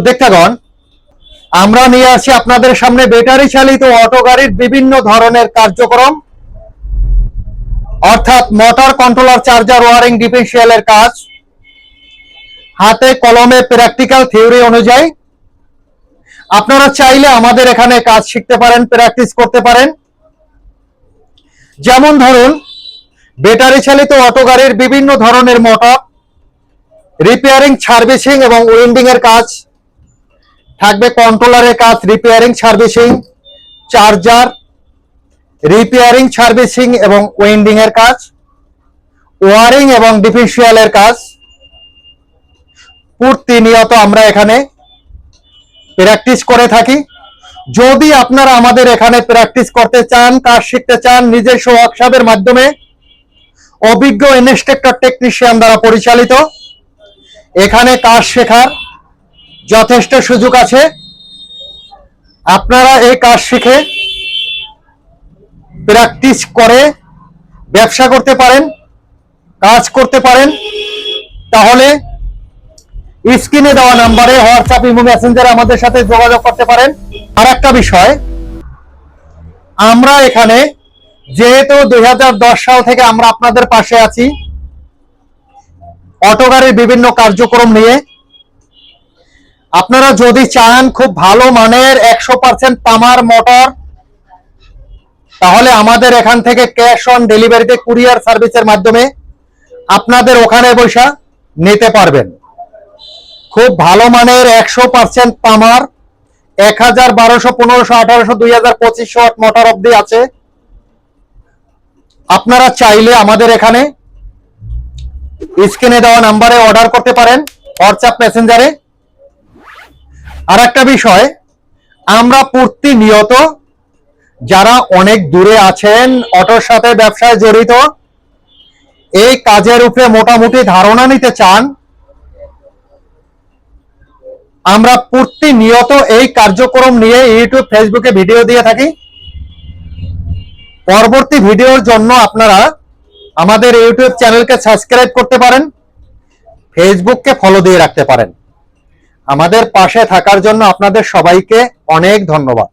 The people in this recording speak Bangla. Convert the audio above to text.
দেখতাগণ, আমরা নিয়ে আসি আপনাদের সামনে ব্যাটারি চালিত অটো গাড়ির বিভিন্ন ধরনের কার্যক্রম, অর্থাৎ মোটর কন্ট্রোলার, চার্জার, ওয়ারিং, ডিফারেন্সিয়ালের কাজ হাতে কলমে প্র্যাকটিক্যাল থিওরি অনুযায়ী। আপনারা চাইলে আমাদের এখানে কাজ শিখতে পারেন, প্র্যাকটিস করতে পারেন। যেমন ধরুন, ব্যাটারি চালিত অটো গাড়ির বিভিন্ন ধরনের মোটর রিপেয়ারিং, সার্ভিসিং এবং ওয়েল্ডিং এর কাজ থাকবে। কন্ট্রোলারের কাজ repairing, servicing, charger repairing, servicing এবং ওয়েল্ডিং এর কাজ, ওয়ারিং এবং ডিফারেন্সিয়ালের কাজ প্রতিনিয়ত আমরা এখানে প্র্যাকটিস করে থাকি। যদি আপনারা আমাদের এখানে প্র্যাকটিস করতে চান, কাজ শিখতে চান, নিজস্ব ওয়ার্কশপের মাধ্যমে অভিজ্ঞ ইনস্ট্রাক্টর টেকনিশিয়ান দ্বারা পরিচালিত, এখানে কাজ শেখার যথেষ্ট সুযোগ আছে। আপনারা এই কাজ শিখে প্র্যাকটিস করে ব্যবসা করতে পারেন, কাজ করতে পারেন। তাহলে স্ক্রিনে দেওয়া নাম্বারে হোয়াটসঅ্যাপ, ইমো, মেসেঞ্জারে আমাদের সাথে যোগাযোগ করতে পারেন। আর একটা বিষয়, আমরা এখানে যেহেতু 2010 সাল থেকে আমরা আপনাদের পাশে আছি অটো গাড়ির বিভিন্ন কার্যক্রম নিয়ে। আপনারা যদি চান খুব ভালো মানের 100% তামার মোটর, তাহলে আমাদের এখান থেকে ক্যাশ অন ডেলিভারিতে কুরিয়ার সার্ভিসের মাধ্যমে আপনাদের ওখানে বসে নিতে পারবেন। খুব ভালো মানের 100% তামার 1000, 1200, 1500, 1800, 2000, 2500 ওয়াট মোটর অবধি আছে। আপনারা চাইলে আমাদের এখানে স্ক্রিনে দেওয়া নাম্বারে অর্ডার করতে পারেন, হোয়াটসঅ্যাপ, মেসেঞ্জারে। আর একটা বিষয়, আমরা প্রতিনিয়ত যারা অনেক দূরে আছেন, অটোর সাথে ব্যবসায় জড়িত, এই কাজের উপরে মোটামুটি ধারণা নিতে চান, আমরা প্রতিনিয়ত এই কার্যক্রম নিয়ে ইউটিউব, ফেসবুকে ভিডিও দিয়ে থাকি। পরবর্তী ভিডিওর জন্য আপনারা আমাদের ইউটিউব চ্যানেলকে সাবস্ক্রাইব করতে পারেন, ফেসবুককে ফলো দিয়ে রাখতে পারেন। আমাদের পাশে থাকার জন্য আপনাদের সবাইকে অনেক ধন্যবাদ।